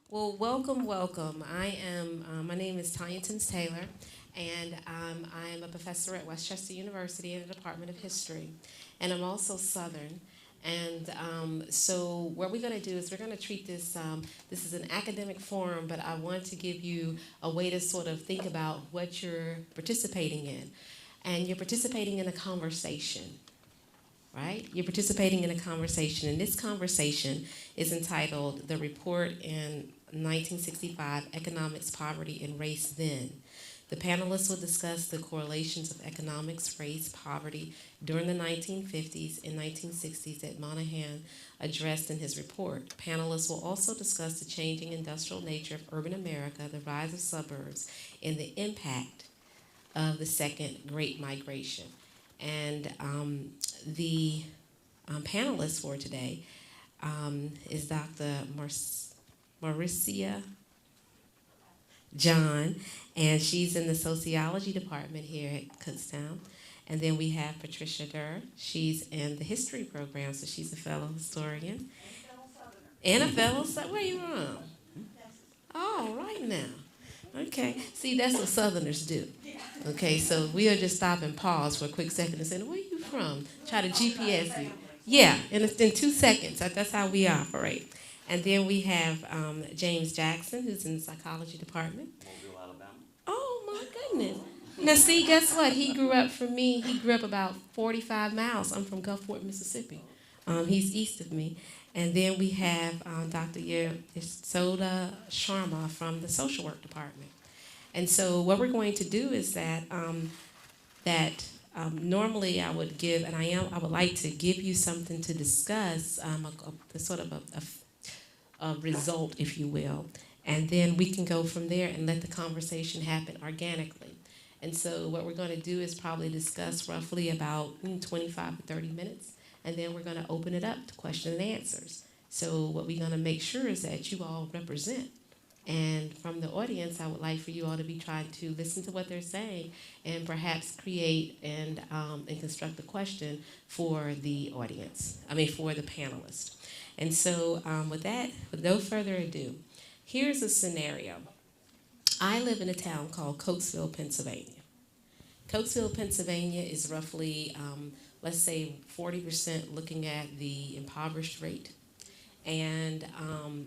Well, welcome, welcome. My name is Tonya Taylor, and I am a professor at Westchester University in the Department of History. And I'm also Southern. And so what we're going to do is we're going to treat this is an academic forum, but I want to give you a way to sort of think about what you're participating in. And you're participating in a conversation, right? You're participating in a conversation, and this conversation is entitled The Report in 1965, Economics, Poverty, and Race Then. The panelists will discuss the correlations of economics, race, poverty during the 1950s and 1960s that Moynihan addressed in his report. Panelists will also discuss the changing industrial nature of urban America, the rise of suburbs, and the impact of the second Great Migration. And the panelist for today is Dr. Mauricia John, and she's in the Sociology department here at Kutztown. And then we have Patricia Derr. She's in the history program, so she's a fellow historian. And a fellow Southerner. Where you from? Oh, right now. Okay. See, that's what Southerners do. Okay, so we'll just stop and pause for a quick second and say, where are you from? Try to GPS you. Yeah, in 2 seconds. That's how we operate. And then we have James Jackson, who's in the psychology department. Mobile, Alabama. Oh, my goodness. Now, see, guess what? He grew up about 45 miles. I'm from Gulfport, Mississippi. He's east of me. And then we have Dr. Yasoda Sharma from the social work department. And so what we're going to do is that normally I would give, and I would like to give you something to discuss, a sort of a result, if you will, and then we can go from there and let the conversation happen organically. And so what we're going to do is probably discuss roughly about 25 to 30 minutes, and then we're going to open it up to question and answers. So what we're going to make sure is that you all represent. And from the audience, I would like for you all to be trying to listen to what they're saying and perhaps create and construct a question for the audience, for the panelists. And so with that, with no further ado, here's a scenario. I live in a town called Coatesville, Pennsylvania. Coatesville, Pennsylvania is roughly, let's say, 40% looking at the impoverished rate. And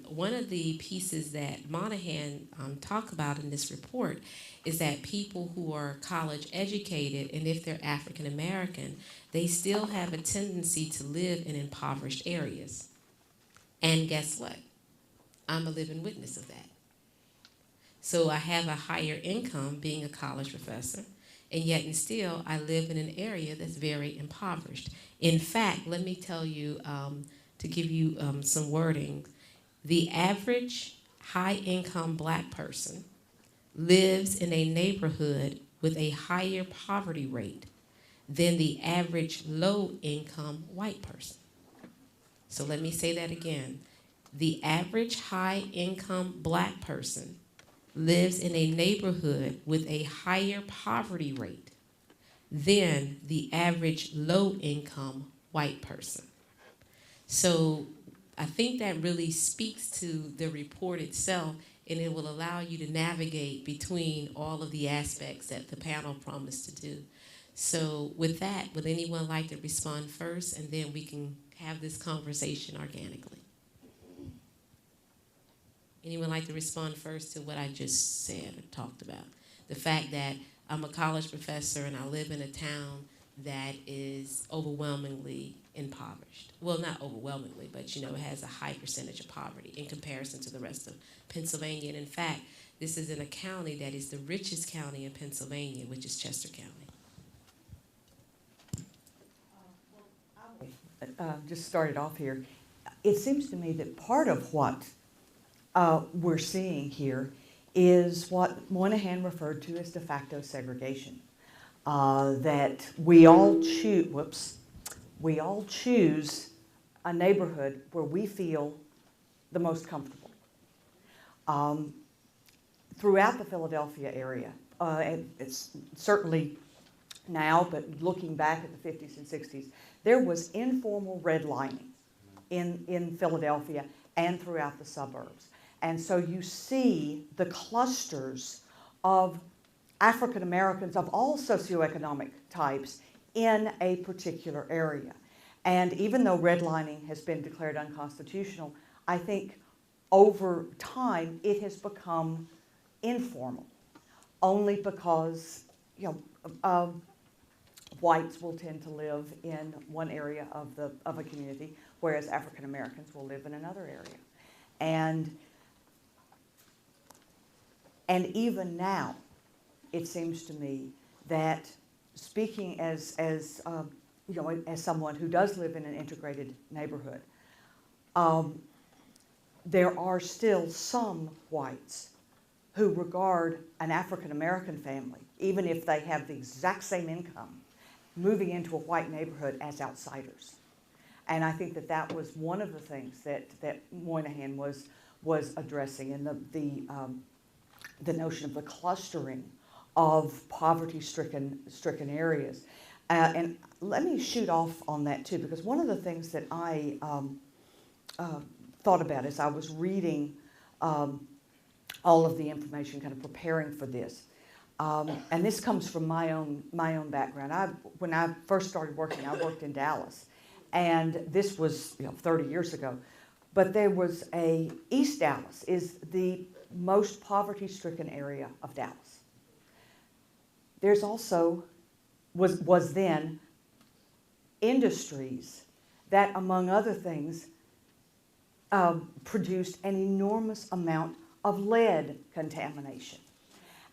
one of the pieces that Moynihan talked about in this report is that people who are college educated, and if they're African American, they still have a tendency to live in impoverished areas. And guess what? I'm a living witness of that. So I have a higher income being a college professor, and yet and still I live in an area that's very impoverished. In fact, let me tell you, to give you some wording, the average high-income black person lives in a neighborhood with a higher poverty rate than the average low-income white person. So let me say that again. The average high-income black person lives in a neighborhood with a higher poverty rate than the average low-income white person. So I think that really speaks to the report itself, and it will allow you to navigate between all of the aspects that the panel promised to do. So with that, would anyone like to respond first, and then we can have this conversation organically? Anyone like to respond first to what I just said or talked about? The fact that I'm a college professor and I live in a town that is overwhelmingly impoverished. Well, not overwhelmingly, but it has a high percentage of poverty in comparison to the rest of Pennsylvania. And in fact, this is in a county that is the richest county in Pennsylvania, which is Chester County. Just started off here. It seems to me that part of what we're seeing here is what Moynihan referred to as de facto segregation. That we all choose a neighborhood where we feel the most comfortable. Throughout the Philadelphia area, and it's certainly now, but looking back at the 50s and 60s, there was informal redlining in Philadelphia and throughout the suburbs. And so you see the clusters of African Americans of all socioeconomic types in a particular area. And even though redlining has been declared unconstitutional, I think over time it has become informal, only because whites will tend to live in one area of a community, whereas African Americans will live in another area. And even now, it seems to me that, speaking as someone who does live in an integrated neighborhood, there are still some whites who regard an African American family, even if they have the exact same income, moving into a white neighborhood as outsiders. And I think that was one of the things that Moynihan was addressing, in the notion of the clustering of poverty-stricken areas. And let me shoot off on that too, because one of the things that I thought about as I was reading all of the information, kind of preparing for this, and this comes from my own background. When I first started working, I worked in Dallas, and this was 30 years ago. But there was East Dallas is the most poverty-stricken area of Dallas. There's also was then industries that, among other things, produced an enormous amount of lead contamination.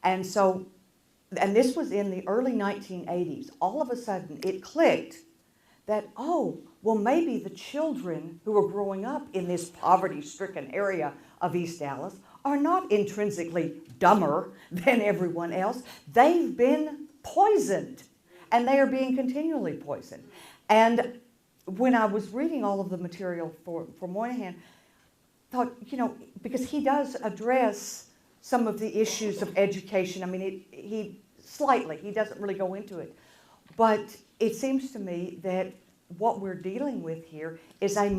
And this was in the early 1980s. All of a sudden, it clicked that, maybe the children who are growing up in this poverty-stricken area of East Dallas are not intrinsically dumber than everyone else. They've been poisoned, and they are being continually poisoned. And when I was reading all of the material for Moynihan, thought, because he does address some of the issues of education. I mean, he doesn't really go into it. But it seems to me that what we're dealing with here is a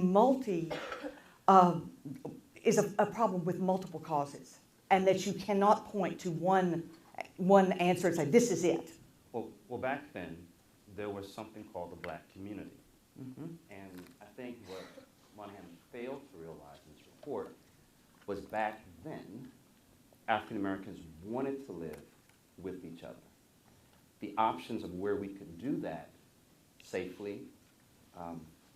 problem with multiple causes, and that you cannot point to one answer and say, this is it. Well, back then, there was something called the black community. Mm-hmm. And I think what Moynihan failed to realize in his report was, back then, African Americans wanted to live with each other. The options of where we could do that safely,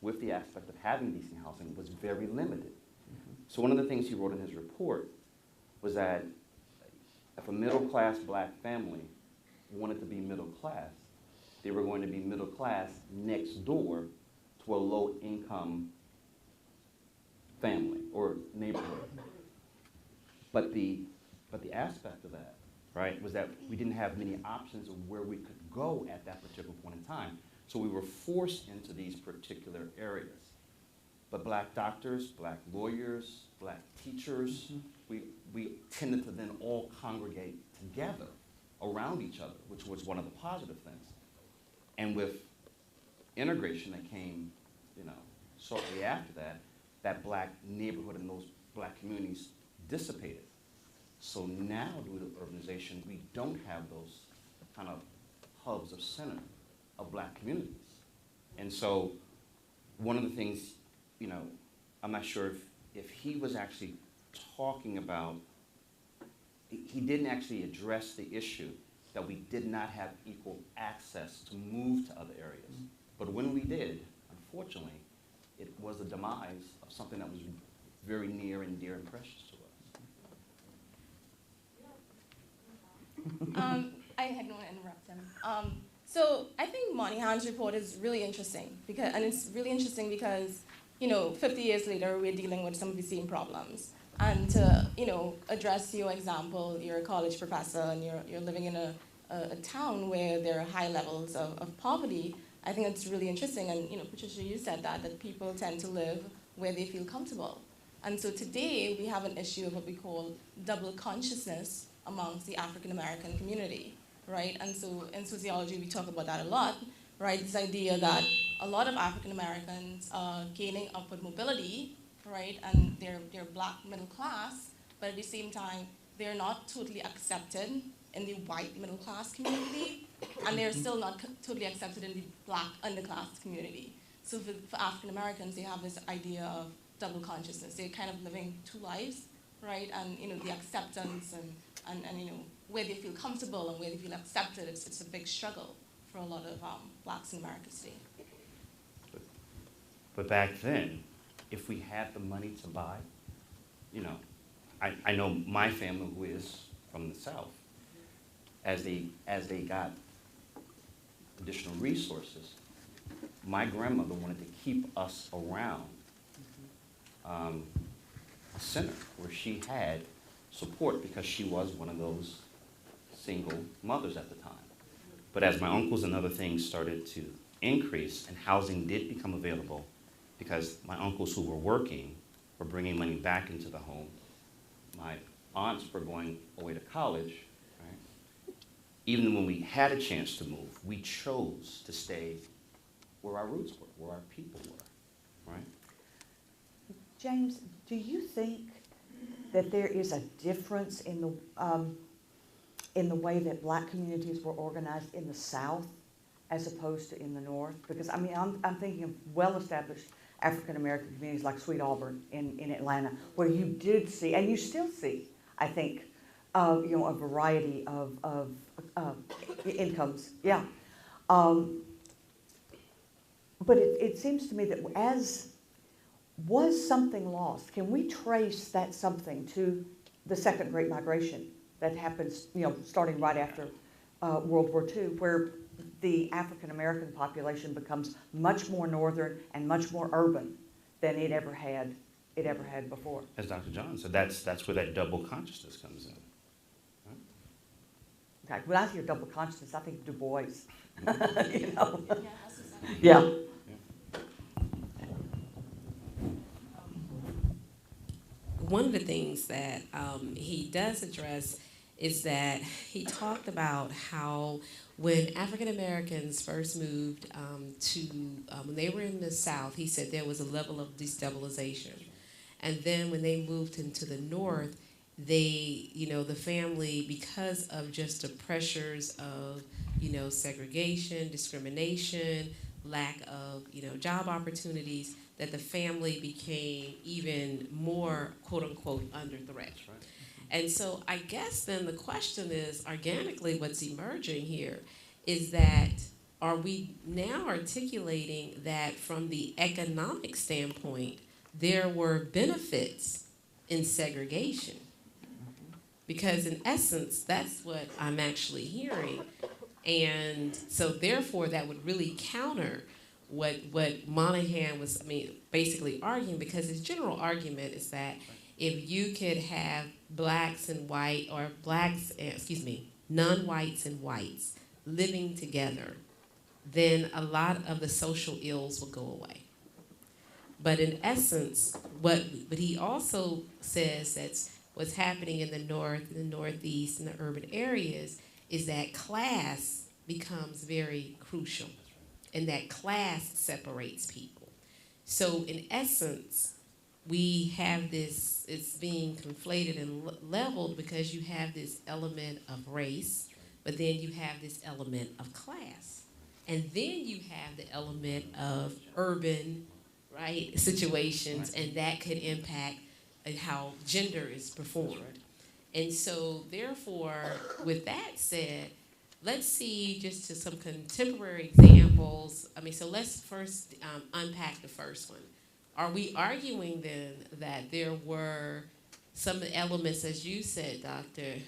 with the aspect of having decent housing, was very limited. Mm-hmm. So one of the things he wrote in his report was that if a middle-class black family wanted to be middle class, they were going to be middle class next door to a low-income family or neighborhood. But the aspect of that, right, was that we didn't have many options of where we could go at that particular point in time. So we were forced into these particular areas. But black doctors, black lawyers, black teachers, mm-hmm. we tended to then all congregate together around each other, which was one of the positive things. And with integration that came, shortly after that, that black neighborhood and those black communities dissipated. So now, due to urbanization, we don't have those kind of hubs of center of black communities. And so one of the things, I'm not sure if he was actually talking about, he didn't actually address the issue that we did not have equal access to move to other areas. Mm-hmm. But when we did, unfortunately, it was the demise of something that was very near and dear and precious to us. I had no one interrupt him. So I think Moynihan's report is really interesting, and it's really interesting because 50 years later we're dealing with some of the same problems. And to address your example, you're a college professor and you're living in a town where there are high levels of poverty. I think it's really interesting. And Patricia, you said that people tend to live where they feel comfortable. And so today we have an issue of what we call double consciousness amongst the African American community, right? And so in sociology, we talk about that a lot, right? This idea that a lot of African Americans are gaining upward mobility, right? And they're black middle class, but at the same time, they're not totally accepted in the white middle class community, and they're still not totally accepted in the black underclass community. So for African Americans, they have this idea of double consciousness. They're kind of living two lives, right? And the acceptance and where they feel comfortable and where they feel accepted, it's a big struggle for a lot of blacks in America today. But back then, if we had the money to buy, I know my family who is from the South, as they got additional resources, my grandmother wanted to keep us around a center where she had support because she was one of those single mothers at the time. But as my uncles and other things started to increase and housing did become available, because my uncles who were working were bringing money back into the home, my aunts were going away to college, right? Even when we had a chance to move, we chose to stay where our roots were, where our people were, right? James, do you think that there is a difference in the way that black communities were organized in the South as opposed to in the North? Because I mean, I'm thinking of well-established African American communities like Sweet Auburn in Atlanta, where you did see, and you still see, I think, a variety of incomes. Yeah. But it seems to me that was something lost? Can we trace that something to the Second Great Migration that happens, starting right after World War II, where the African American population becomes much more northern and much more urban than it ever had before? As Dr. John said, that's where that double consciousness comes in. Okay. When I hear double consciousness, I think of Du Bois. Yeah, Yeah. One of the things that he does address is that he talked about how when African Americans first moved when they were in the South, he said there was a level of destabilization. And then when they moved into the North, they, the family, because of just the pressures of, segregation, discrimination, lack of, job opportunities, that the family became even more, quote unquote, under threat. That's right. And so I guess then the question is, organically what's emerging here is that, are we now articulating that from the economic standpoint, there were benefits in segregation? Because in essence, that's what I'm actually hearing. And so therefore that would really counter what Moynihan was basically arguing, because his general argument is that if you could have blacks and white, or non-whites and whites living together, then a lot of the social ills will go away. But in essence, but he also says that's what's happening in the North, in the Northeast, in the urban areas, is that class becomes very crucial, and that class separates people. So in essence, we have this, it's being conflated and leveled because you have this element of race, but then you have this element of class. And then you have the element of urban, right, situations, and that could impact how gender is performed. And so therefore, with that said, let's see just to some contemporary examples. So let's first unpack the first one. Are we arguing then that there were some elements, as you said, Dr.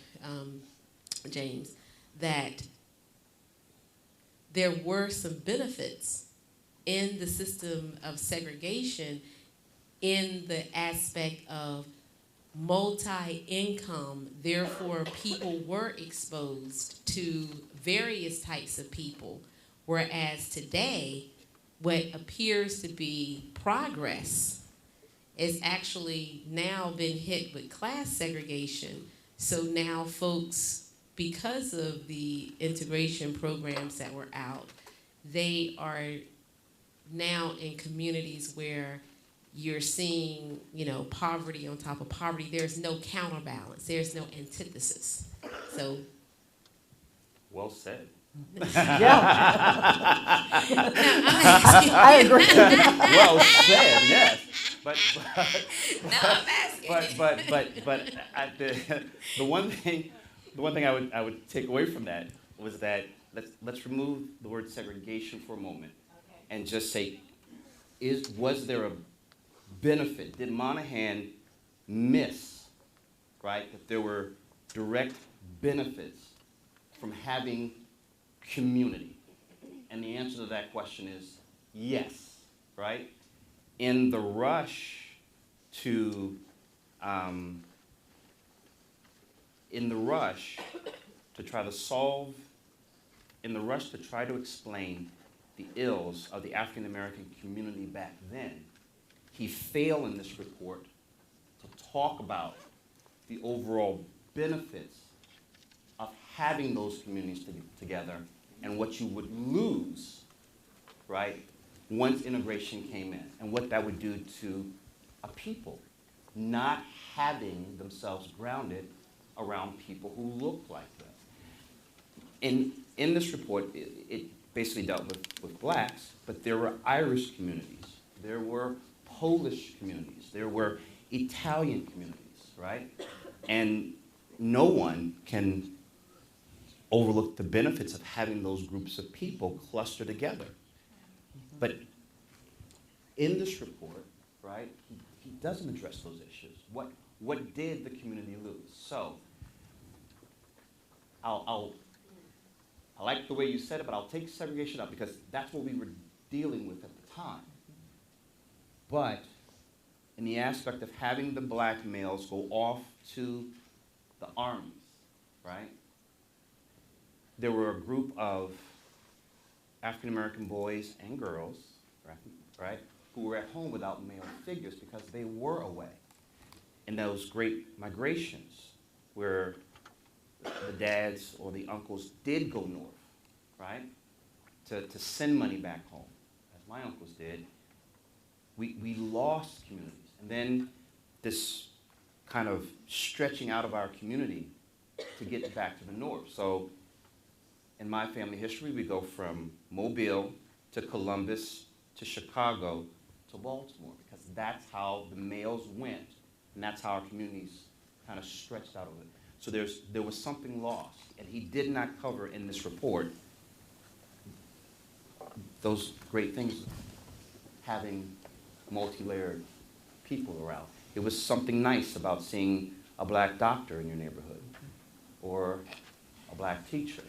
James, that there were some benefits in the system of segregation in the aspect of multi-income, therefore people were exposed to various types of people, whereas today, what appears to be progress is actually now been hit with class segregation. So now folks, because of the integration programs that were out, they are now in communities where you're seeing, poverty on top of poverty. There's no counterbalance. There's no antithesis. So. Well said. Yeah. I agree. Well said, yes. But No, I'm asking. the one thing I would take away from that was that let's remove the word segregation for a moment, and just say, was there a benefit? Did Moynihan miss, right, that there were direct benefits from having community? And the answer to that question is yes, right? In the rush to try to explain the ills of the African American community back then, he failed in this report to talk about the overall benefits of having those communities together and what you would lose, right, once integration came in, and what that would do to a people not having themselves grounded around people who look like them. In this report, it basically dealt with blacks, but there were Irish communities, there were Polish communities, there were Italian communities, right? And no one can overlook the benefits of having those groups of people cluster together. But in this report, right, he doesn't address those issues. What did the community lose? So I like the way you said it, but I'll take segregation up because that's what we were dealing with at the time. But in the aspect of having the black males go off to the armies, right? There were a group of African American boys and girls, right, who were at home without male figures because they were away. In those great migrations where the dads or the uncles did go north, right, to send money back home, as my uncles did, we lost communities. And then this kind of stretching out of our community to get back to the north. So in my family history, we go from Mobile to Columbus to Chicago to Baltimore, because that's how the males went, and that's how our communities kind of stretched out of it. So there was something lost, and he did not cover in this report those great things, having multi-layered people around. It was something nice about seeing a black doctor in your neighborhood, or a black teacher,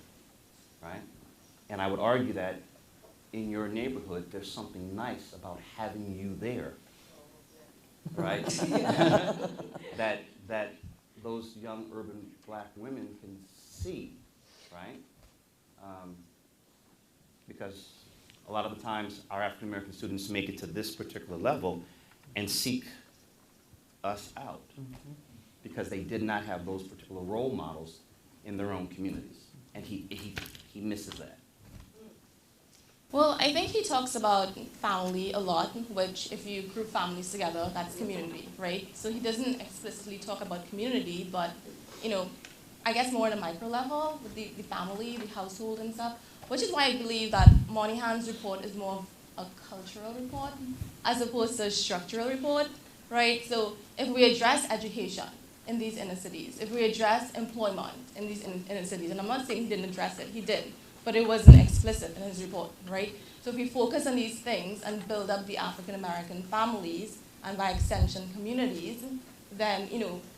right? And I would argue that in your neighborhood, there's something nice about having you there, right? that those young urban black women can see, right? Because a lot of the times our African American students make it to this particular level and seek us out because they did not have those particular role models in their own communities. And he misses that. Well, I think he talks about family a lot, which if you group families together, that's community, right? So he doesn't explicitly talk about community, but, I guess more at a micro level with the family, the household and stuff, which is why I believe that Moynihan's report is more of a cultural report as opposed to a structural report, right? So if we address education in these inner cities, if we address employment in these inner cities, and I'm not saying he didn't address it, he did, but it wasn't explicit in his report, right? So if we focus on these things and build up the African American families, and by extension communities, then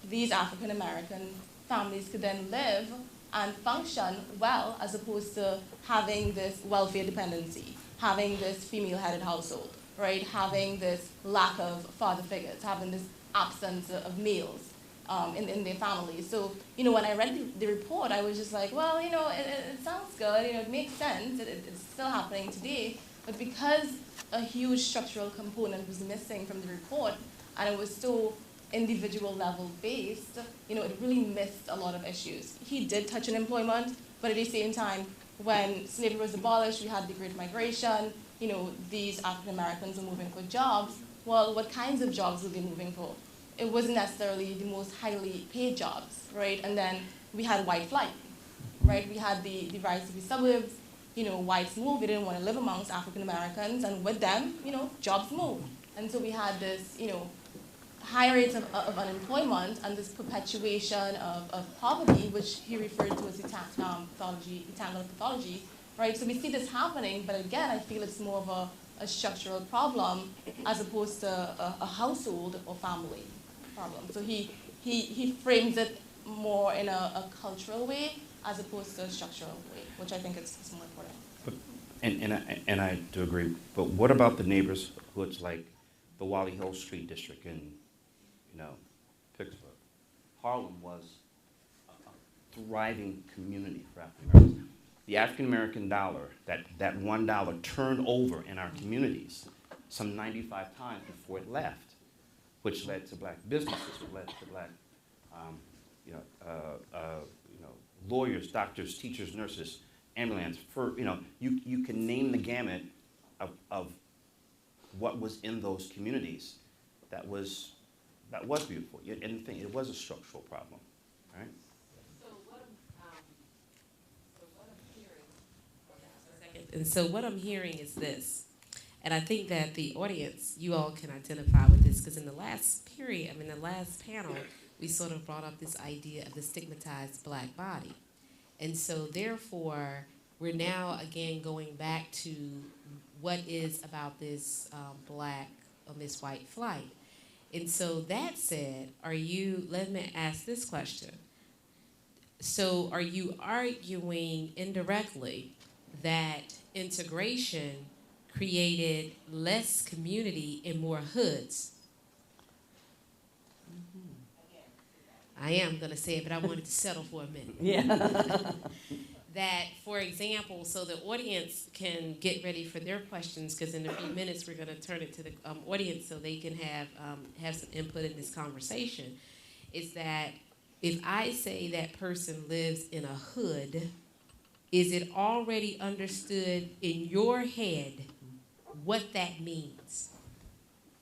these African American families could then live and function well, as opposed to having this welfare dependency, having this female-headed household, right? Having this lack of father figures, having this absence of males in their families. So, when I read the report, I was just like, well, it sounds good, it makes sense, it's still happening today, but because a huge structural component was missing from the report, and it was so individual level based, it really missed a lot of issues. He did touch on employment, but at the same time, when slavery was abolished, we had the Great Migration, these African Americans were moving for jobs, well, what kinds of jobs were they moving for? It wasn't necessarily the most highly paid jobs, right? And then we had white flight, right? We had the rise of the suburbs. Whites moved. They didn't want to live amongst African Americans, and with them, jobs moved. And so we had this, high rates of unemployment and this perpetuation of poverty, which he referred to as entangled pathology, right? So we see this happening, but again, I feel it's more of a structural problem as opposed to a household or family problem. So he frames it more in a cultural way as opposed to a structural way, which I think is more important. And I do agree. But what about the neighborhoods like the Wally Hill Street district in, Pittsburgh? Harlem was a thriving community for African Americans. The African American dollar, that $1 turned over in our communities some 95 times before it left, which led to black businesses, which led to black, lawyers, doctors, teachers, nurses, ambulance. You can name the gamut of what was in those communities that was beautiful. And the thing, it was a structural problem, right? So what I'm hearing is this, and I think that the audience, you all can identify with this, because in the last panel, we sort of brought up this idea of the stigmatized black body. And so therefore, we're now again going back to what is about this black or this white flight. And so that said, let me ask this question. So are you arguing indirectly that integration created less community and more hoods? I am going to say it, but I wanted to settle for a minute. Yeah. That, for example, so the audience can get ready for their questions, because in a few minutes we're going to turn it to the audience so they can have some input in this conversation, is that if I say that person lives in a hood, is it already understood in your head what that means?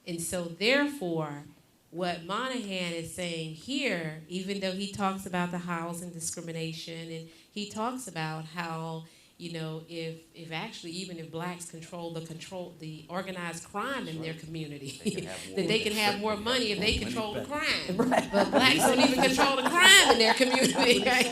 And so therefore, what Moynihan is saying here, even though he talks about the housing discrimination, and he talks about how, if actually even if blacks control the organized crime in their community, that they can have more money if they control the crime. Right. But blacks don't even control the crime in their community. Right?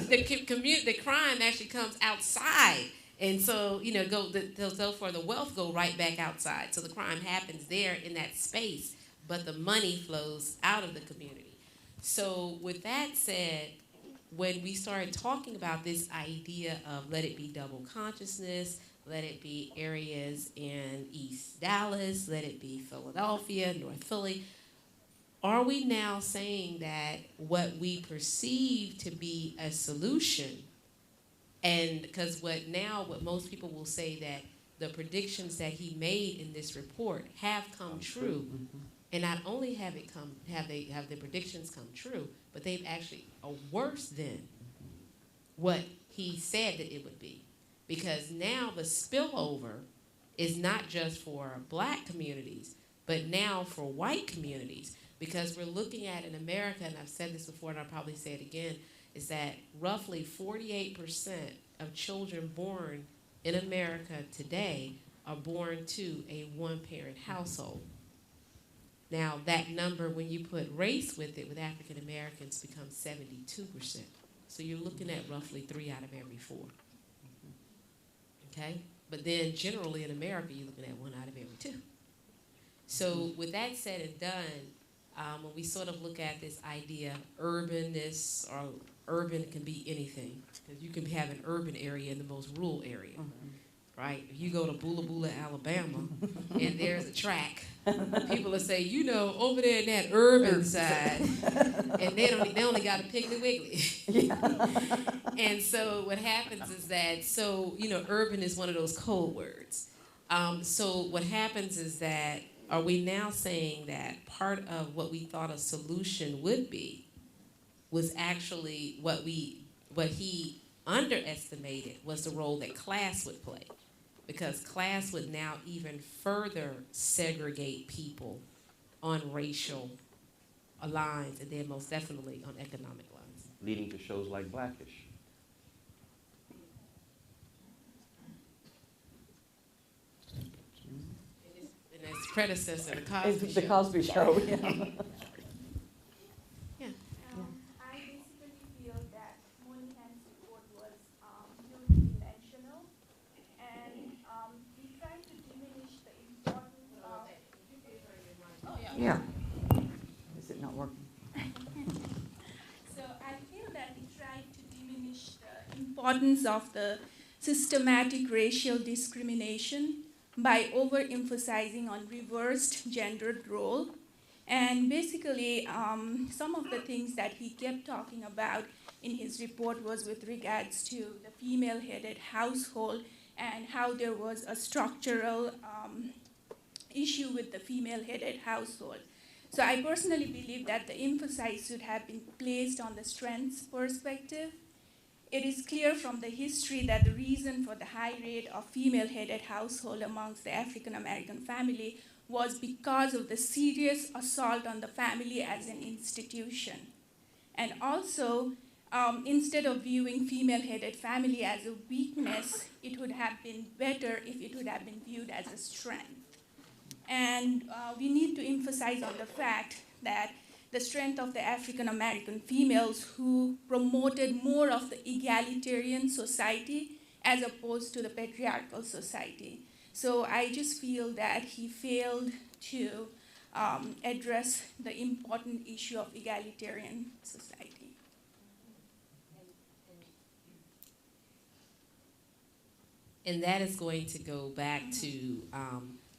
The crime actually comes outside. And so, therefore the wealth go right back outside. So the crime happens there in that space, but the money flows out of the community. So with that said, when we started talking about this idea of let it be double consciousness, let it be areas in East Dallas, let it be Philadelphia, North Philly, are we now saying that what we perceive to be a solution, and because what most people will say that the predictions that he made in this report have come true. Mm-hmm. And not only have the predictions come true, but they've actually are worse than what he said that it would be. Because now the spillover is not just for black communities, but now for white communities. Because we're looking at in America, and I've said this before and I'll probably say it again, is that roughly 48% of children born in America today are born to a one-parent household. Now, that number, when you put race with it, with African Americans, becomes 72%. So you're looking at roughly 3 out of every 4. Okay? But then generally in America, you're looking at 1 out of every 2. So with that said and done, when we sort of look at this idea of urbanness, or urban can be anything, because you can have an urban area in the most rural area. Mm-hmm. Right? If you go to Bula Bula, Alabama, and there's a track, people will say, over there in that urban side, and they only got a Piggly Wiggly. Yeah. And so what happens is that, urban is one of those code words. So what happens is that, are we now saying that part of what we thought a solution would be was actually what he underestimated was the role that class would play? because class would now even further segregate people on racial lines, and then most definitely on economic lines. Leading to shows like Blackish. And its predecessor, the Cosby It's the Show. Cosby Show, yeah. Yeah. I basically feel that Moynihan's report was unidimensional, and he tried to diminish the importance of. Oh, yeah. Yeah. Is it not working? So I feel that he tried to diminish the importance of the systematic racial discrimination by overemphasizing on reversed gendered role. And basically, some of the things that he kept talking about in his report was with regards to the female-headed household and how there was a structural issue with the female-headed household. So I personally believe that the emphasis should have been placed on the strengths perspective. It is clear from the history that the reason for the high rate of female-headed household amongst the African American family was because of the serious assault on the family as an institution. And also, instead of viewing female-headed family as a weakness, it would have been better if it would have been viewed as a strength. And we need to emphasize on the fact that the strength of the African American females who promoted more of the egalitarian society as opposed to the patriarchal society. So I just feel that he failed to address the important issue of egalitarian society. And that is going to go back to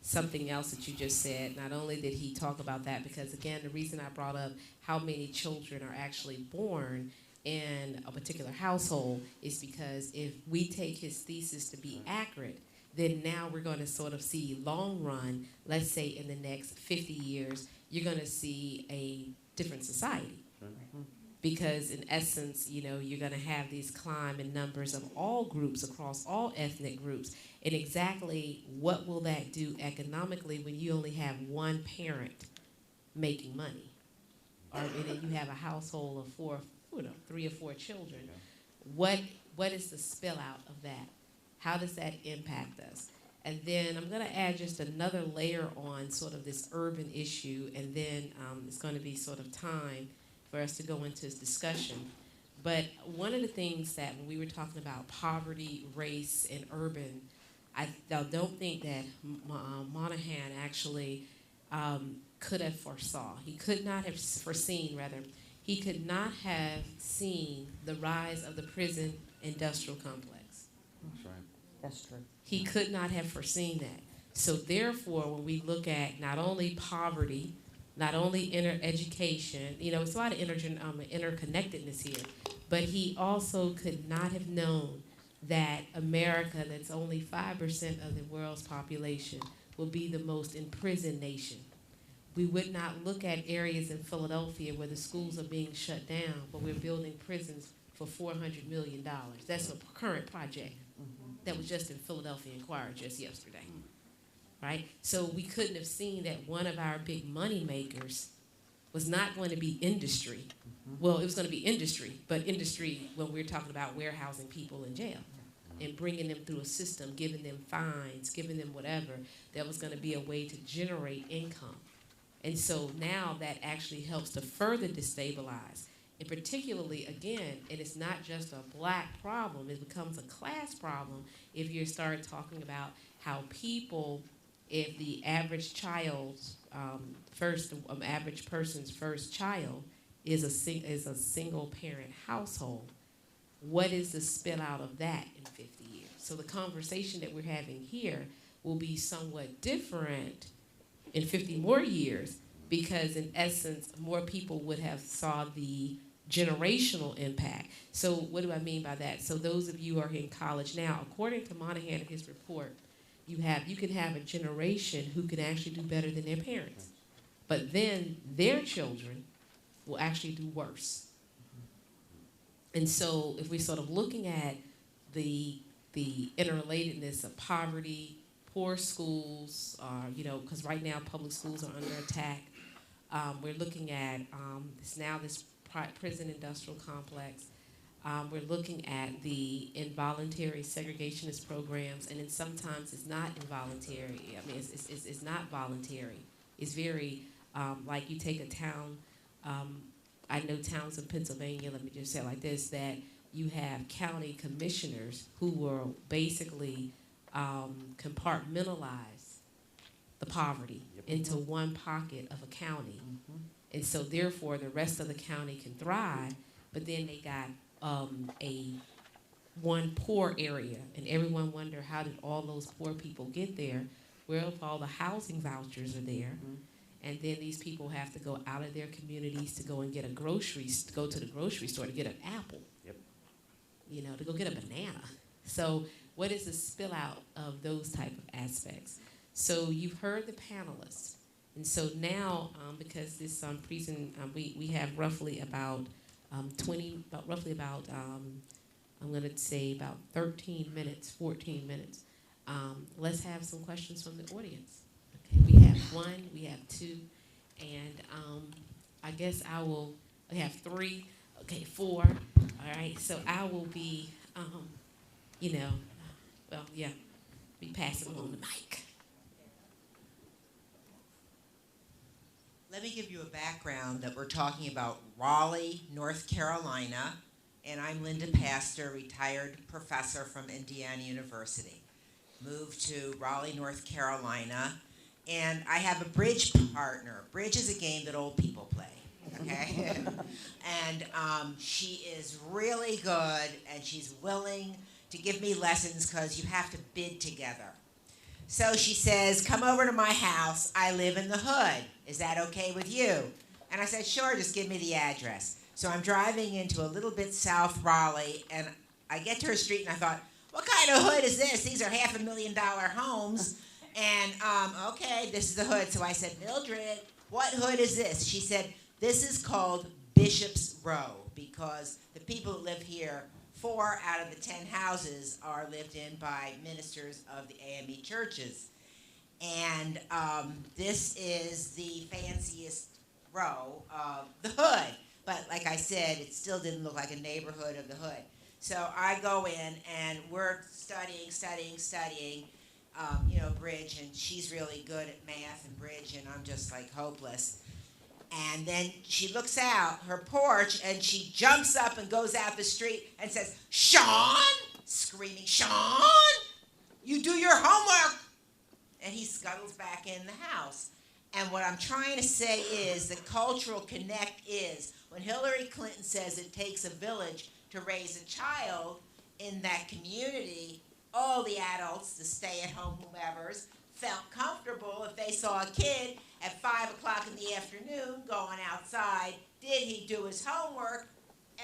something else that you just said. Not only did he talk about that, because again, the reason I brought up how many children are actually born in a particular household is because if we take his thesis to be accurate, then now we're going to sort of see long run, let's say in the next 50 years, you're going to see a different society. Because in essence, you know, you're going to have these climb in numbers of all groups across all ethnic groups. And exactly what will that do economically when you only have one parent making money? Or and then you have a household of 3 or 4 children. What is the spill out of that? How does that impact us? And then I'm going to add just another layer on sort of this urban issue, and then it's going to be sort of time for us to go into this discussion. But one of the things that when we were talking about poverty, race, and urban, I don't think that Moynihan actually could have foresaw. He could not have foreseen, rather, he could not have seen the rise of the prison industrial complex. That's right. That's true. He could not have foreseen that. So therefore, when we look at not only poverty, not only education, you know, it's a lot of interconnectedness here, but he also could not have known that America, that's only 5% of the world's population, will be the most imprisoned nation. We would not look at areas in Philadelphia where the schools are being shut down, but we're building prisons for $400 million. That's a current project that was just in Philadelphia Inquirer just yesterday. Right? So we couldn't have seen that one of our big money makers was not going to be industry. Well, it was going to be industry, but industry when we're talking about warehousing people in jail and bringing them through a system, giving them fines, giving them whatever, that was going to be a way to generate income. And so now that actually helps to further destabilize. And particularly, again, and it's not just a black problem, it becomes a class problem if you start talking about how people, if the average child's average person's first child is a single parent household, what is the spill out of that in 50 years? So the conversation that we're having here will be somewhat different in 50 more years, because in essence, more people would have saw the generational impact. So what do I mean by that? So those of you who are in college now, according to Moynihan in his report, you can have a generation who can actually do better than their parents. But then their children will actually do worse. And so if we're sort of looking at the the interrelatedness of poverty, poor schools, because right now public schools are under attack. We're looking at this prison industrial complex. We're looking at the involuntary segregationist programs, and then sometimes it's not involuntary. I mean, it's not voluntary. It's very, like you take a town, I know towns in Pennsylvania, let me just say it like this, that you have county commissioners who will basically compartmentalize the poverty into one pocket of a county. And so therefore the rest of the county can thrive, but then they got a one poor area, and everyone wonder how did all those poor people get there? Well, if all the housing vouchers are there, and then these people have to go out of their communities to go and get go to the grocery store to get an apple, to go get a banana. So what is the spill out of those type of aspects? So you've heard the panelists, and so now because this we have roughly about 14 minutes. Let's have some questions from the audience. Okay, we have one, we have two, and I guess we have three, okay, four. All right, so I will be, be passing on the mic. Let me give you a background that we're talking about Raleigh, North Carolina, and I'm Linda Pastor, retired professor from Indiana University. Moved to Raleigh, North Carolina, and I have a bridge partner. Bridge is a game that old people play, okay? And she is really good, and she's willing to give me lessons because you have to bid together. So she says, come over to my house. I live in the hood. Is that okay with you? And I said, sure, just give me the address. So I'm driving into a little bit south Raleigh, and I get to her street, and I thought, what kind of hood is this? These are $500,000 homes. And, okay, this is the hood. So I said, Mildred, what hood is this? She said, this is called Bishop's Row, because the people who live here, 4 out of the 10 houses are lived in by ministers of the AME churches. And this is the fanciest row of the hood. But like I said, it still didn't look like a neighborhood of the hood. So I go in, and we're studying, bridge, and she's really good at math and bridge, and I'm just like hopeless. And then she looks out her porch, and she jumps up and goes out the street and says, Sean, screaming, Sean, you do your homework. And he scuttles back in the house. And what I'm trying to say is the cultural connect is when Hillary Clinton says it takes a village to raise a child in that community, all the adults, the stay-at-home whomevers, felt comfortable if they saw a kid at 5 o'clock in the afternoon going outside. Did he do his homework?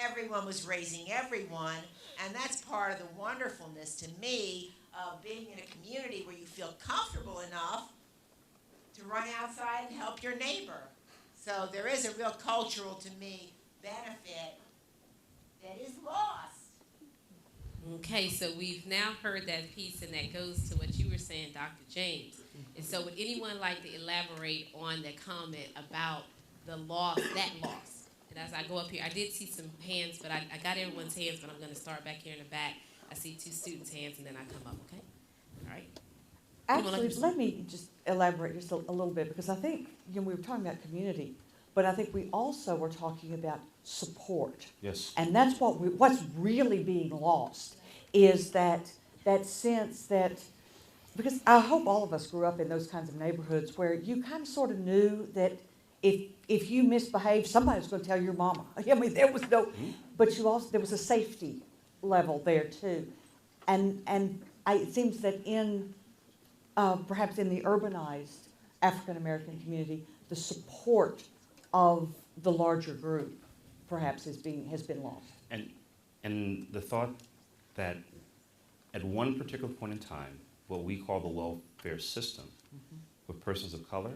Everyone was raising everyone. And that's part of the wonderfulness to me of being in a community where you feel comfortable enough to run outside and help your neighbor. So there is a real cultural, to me, benefit that is lost. Okay, so we've now heard that piece, and that goes to what you were saying, Dr. James. And so would anyone like to elaborate on the comment about the loss, that loss? And as I go up here, I did see some hands, but I got everyone's hands, but I'm going to start back here in the back. I see 2 students' hands, and then I come up, okay? All right. Actually, let me just elaborate just a little bit, because I think, we were talking about community, but I think we also were talking about support. Yes. And that's what's really being lost, is that sense that, because I hope all of us grew up in those kinds of neighborhoods where you kind of sort of knew that if you misbehaved, somebody was going to tell your mama. I mean, there was no, but there was a safety level there too. And it seems that perhaps in the urbanized African American community, the support of the larger group perhaps has been lost. And the thought that at one particular point in time, what we call the welfare system, with persons of color,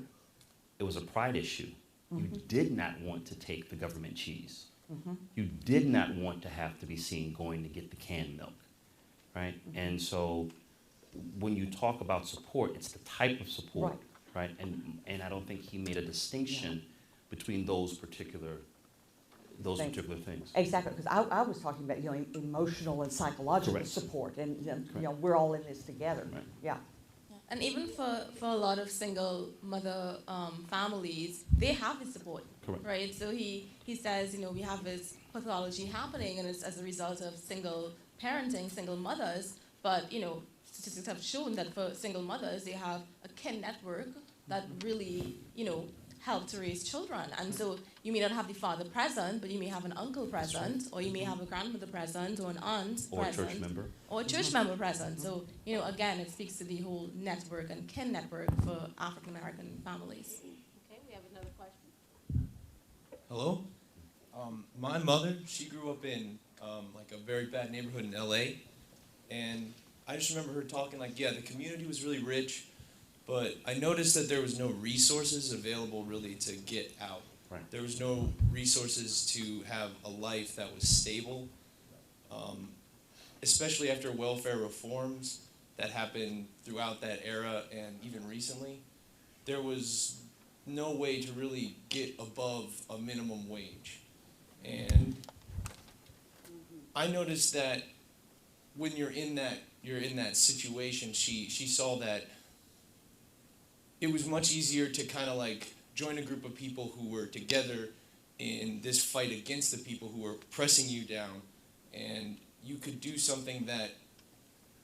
it was a pride issue. You did not want to take the government cheese. You did not want to have to be seen going to get the canned milk. right? And so when you talk about support, it's the type of support, right? And I don't think he made a distinction between those particular things. Exactly, because I was talking about, emotional and psychological Correct. support, and, we're all in this together. Right. Yeah. And even for a lot of single mother families, they have his support, Correct. right? So he says, we have this pathology happening, and it's as a result of single parenting, single mothers. But statistics have shown that for single mothers, they have a kin network that really, help to raise children. And so you may not have the father present, but you may have an uncle present, or you may have a grandmother present, or an aunt present. Or a church member. Or a church member present. So, again, it speaks to the whole network and kin network for African American families. Okay, we have another question. Hello? My mother, she grew up in like a very bad neighborhood in LA. And I just remember her talking like, the community was really rich, but I noticed that there was no resources available really to get out. Right. There was no resources to have a life that was stable, especially after welfare reforms that happened throughout that era and even recently. There was no way to really get above a minimum wage. And I noticed that when you're in that situation, she saw that it was much easier to kind of like join a group of people who were together in this fight against the people who were pressing you down, and you could do something that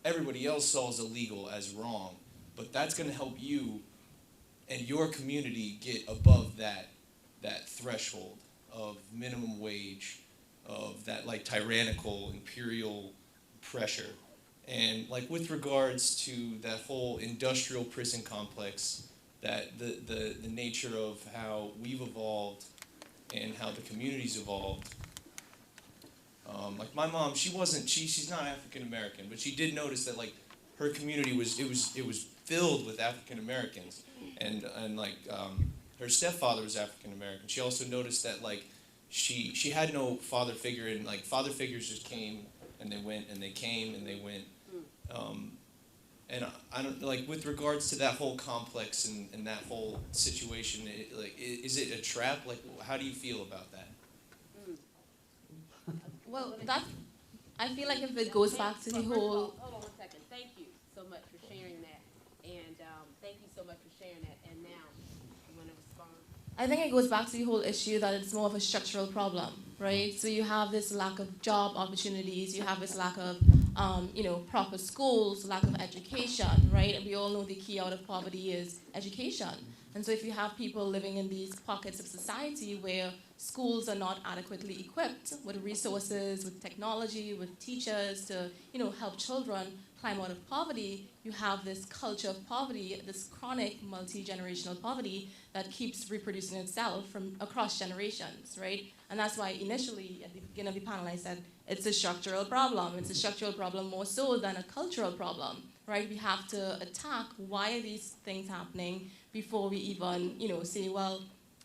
everybody else saw as illegal, as wrong, but that's going to help you and your community get above that threshold of minimum wage, of that like tyrannical imperial pressure. And like with regards to that whole industrial prison complex, that the nature of how we've evolved and how the community's evolved. Like my mom, she's not African American, but she did notice that like her community was filled with African Americans, and like her stepfather was African American. She also noticed that like she had no father figure, and like father figures just came and they went, and they came and they went. And I don't like with regards to that whole complex and that whole situation. Is it a trap? Like, how do you feel about that? Well, I feel like if it goes back to the whole. Hold on 1 second. Thank you so much for sharing that, and thank you so much for sharing that. And now, you want to respond? I think it goes back to the whole issue that it's more of a structural problem, right? So you have this lack of job opportunities, you have this lack of, proper schools, lack of education, right? And we all know the key out of poverty is education. And so if you have people living in these pockets of society where schools are not adequately equipped with resources, with technology, with teachers to, help children climb out of poverty, you have this culture of poverty, this chronic multi-generational poverty that keeps reproducing itself from across generations, right? And that's why initially at the beginning of the panel I said it's a structural problem. It's a structural problem more so than a cultural problem, right? We have to attack why are these things happening before we even, say, well,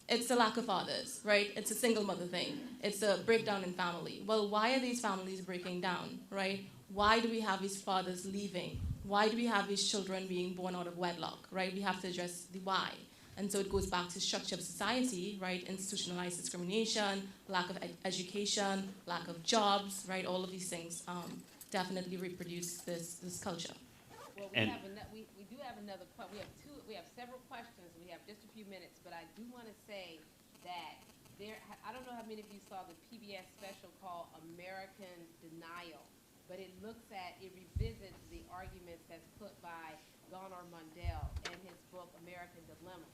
it's a lack of fathers, right? It's a single mother thing. It's a breakdown in family. Well, why are these families breaking down, right? Why do we have these fathers leaving? Why do we have these children being born out of wedlock, right? We have to address the why. And so it goes back to structure of society, right? Institutionalized discrimination, lack of education, lack of jobs, right? All of these things definitely reproduce this culture. Well, we do have another question. We have several questions. We have just a few minutes, but I do want to say that I don't know how many of you saw the PBS special called American Denial, but it revisits the arguments that's put by Gunnar Mundell in his book American Dilemma.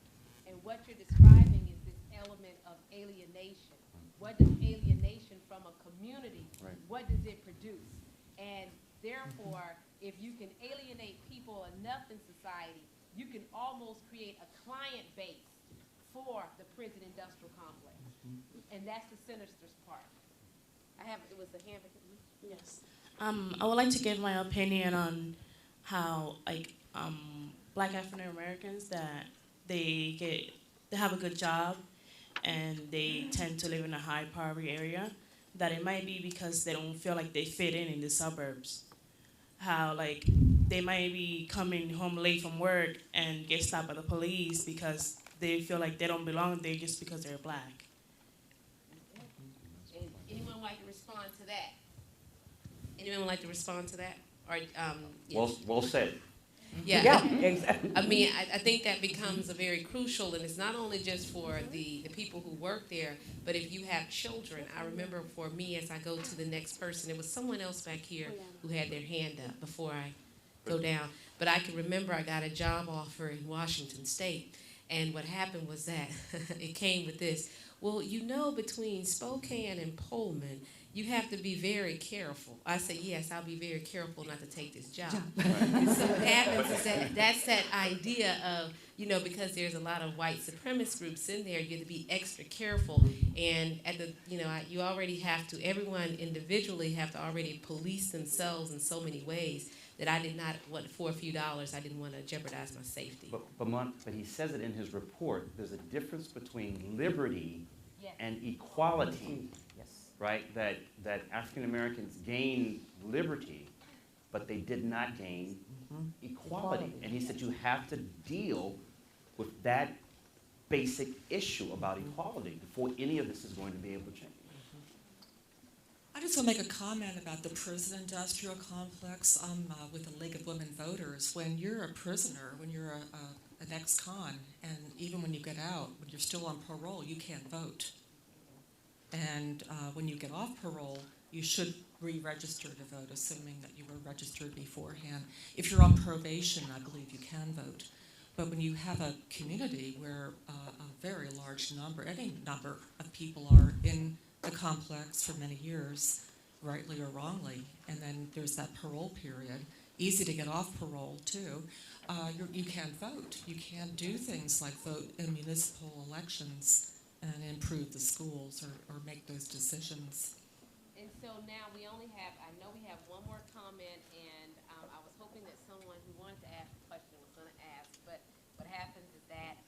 And what you're describing is this element of alienation. What does alienation from a community, what does it produce? And therefore, if you can alienate people enough in society, you can almost create a client base for the prison industrial complex. And that's the sinister part. It was the hand. Yes. I would like to give my opinion on how, Black African Americans that they have a good job and they tend to live in a high poverty area, that it might be because they don't feel like they fit in the suburbs. how like they might be coming home late from work and get stopped by the police because they feel like they don't belong there just because they're black. And anyone like to respond to that? Anyone like to respond to that? Or yeah. Well said. Yeah. Exactly. I mean, I think that becomes a very crucial, and it's not only just for the people who work there, but if you have children. I remember for me, as I go to the next person, there was someone else back here who had their hand up before I go down. But I can remember I got a job offer in Washington State, and what happened was that it came with this. Well, you know, between Spokane and Pullman, you have to be very careful. I said, yes, I'll be very careful not to take this job. And so what happens is that that's that idea of, you know, because there's a lot of white supremacist groups in there, you have to be extra careful. And at the, you know, you already have to, everyone individually have to already police themselves in so many ways that I did not want, for a few dollars, I didn't want to jeopardize my safety. But he says it in his report. There's a difference between liberty Yes. and equality. Yes. Right, that African Americans gained liberty, but they did not gain equality. And he said you have to deal with that basic issue about equality before any of this is going to be able to change. I just want to make a comment about the prison industrial complex. I'm with the League of Women Voters. When you're a prisoner, when you're an ex-con, and even when you get out, when you're still on parole, you can't vote. And when you get off parole, you should re-register to vote, assuming that you were registered beforehand. If you're on probation, I believe you can vote. But when you have a community where a very large number, any number of people are in the complex for many years, rightly or wrongly, and then there's that parole period, easy to get off parole too, you can't vote. You can't do things like vote in municipal elections and improve the schools or make those decisions. And so now we only have, I know we have one more comment, and I was hoping that someone who wanted to ask a question was going to ask, but what happens is that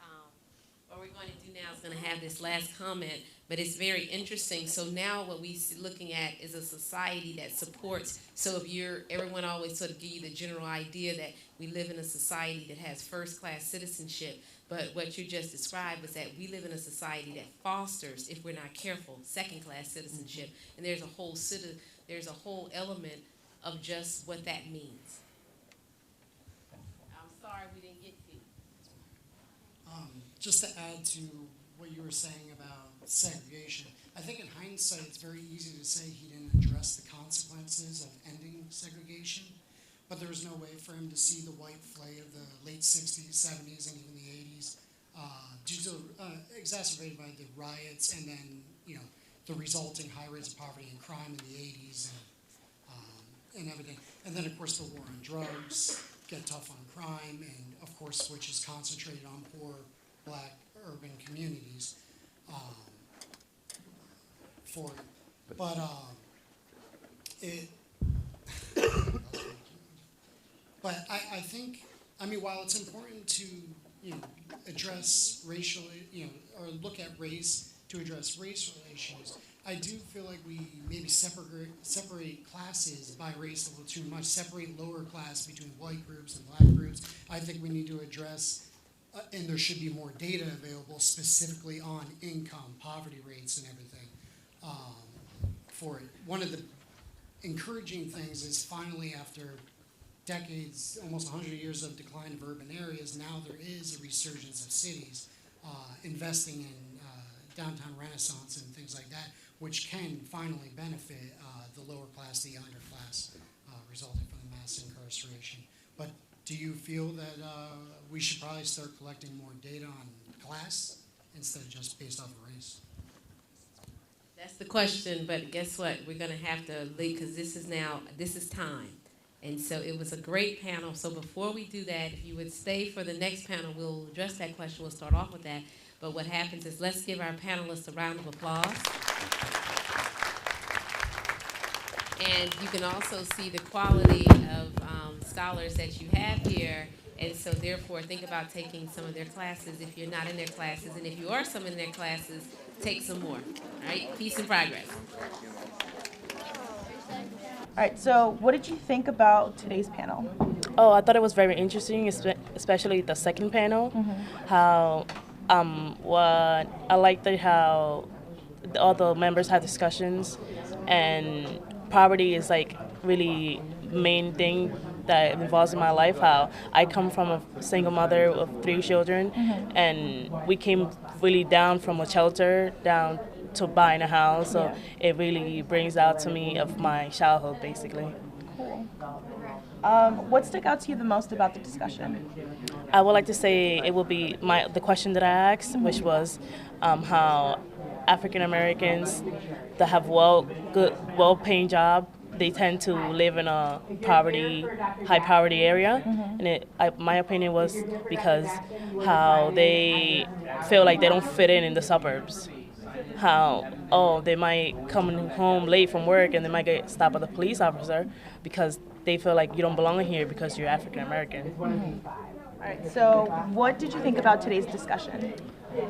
What we're going to do now is going to have this last comment, but it's very interesting. So now what we're looking at is a society that supports, so if everyone always sort of give you the general idea that we live in a society that has first-class citizenship, but what you just described was that we live in a society that fosters, if we're not careful, second-class citizenship, and there's a whole element of just what that means. I'm sorry we didn't get to. Just to add to what you were saying about segregation, I think in hindsight it's very easy to say he didn't address the consequences of ending segregation, but there was no way for him to see the white flag of the late 60s, 70s, and even the 80s, due to exacerbated by the riots and then the resulting high rates of poverty and crime in the 80s and everything. And then of course the war on drugs, get tough on crime, and of course which is concentrated on poor black urban communities for it. But but I think, while it's important to address racial, or look at race to address racial issues, I do feel like we maybe separate classes by race a little too much, separate lower class between white groups and black groups. I think we need to address, and there should be more data available specifically on income, poverty rates, and everything for it. One of the encouraging things is finally, after decades, almost 100 years of decline of urban areas, now there is a resurgence of cities investing in downtown renaissance and things like that, which can finally benefit the lower class, the underclass, resulting from the mass incarceration. But do you feel that we should probably start collecting more data on class instead of just based off of race? That's the question, but guess what? We're going to have to leave because this is time. And so it was a great panel. So before we do that, if you would stay for the next panel, we'll address that question. We'll start off with that. But what happens is let's give our panelists a round of applause. And you can also see the quality of scholars that you have here. And so therefore, think about taking some of their classes if you're not in their classes. And if you are some in their classes, take some more. All right? Peace and progress. All right, so what did you think about today's panel? Oh, I thought it was very interesting, especially the second panel. How what I liked it how all the members had discussions, and poverty is like really main thing that involves in my life. How I come from a single mother of 3 children, and we came really down from a shelter down to buying a house. So it really brings out to me of my childhood, basically. Cool. What stuck out to you the most about the discussion? I would like to say it will be the question that I asked, which was how African Americans that have well-paying job, they tend to live in a high poverty area, and my opinion was because how they feel like they don't fit in the suburbs. How they might come home late from work and they might get stopped by the police officer because they feel like you don't belong here because you're African American. All right, so what did you think about today's discussion?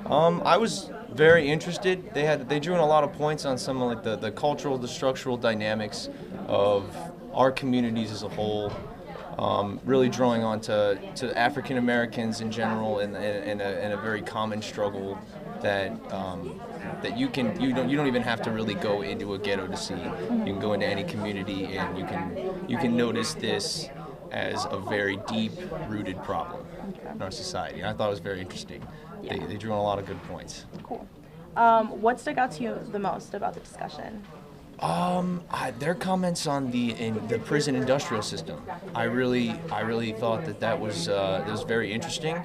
I was very interested. They drew in a lot of points on some of like the cultural, the structural dynamics of our communities as a whole. Really drawing on to African Americans in general and a very common struggle that you don't even have to really go into a ghetto to see. You can go into any community and you can notice this as a very deep-rooted problem in our society. And I thought it was very interesting. Yeah. They drew on a lot of good points. Cool. What stuck out to you the most about the discussion? Their comments on the prison industrial system. I really thought that was very interesting.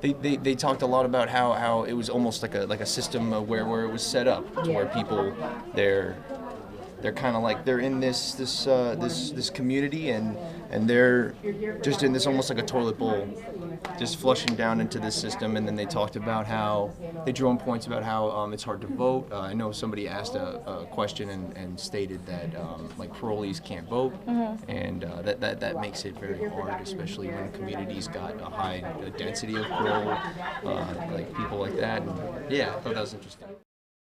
They talked a lot about how it was almost like a system where it was set up to where people they're kind of like they're in this community and they're just in this almost like a toilet bowl, just flushing down into this system. And then they talked about how they drew on points about how it's hard to vote. I know somebody asked a question and stated that like parolees can't vote, and that makes it very hard, especially when communities got a high density of parole, like people like that. And yeah, I thought that was interesting.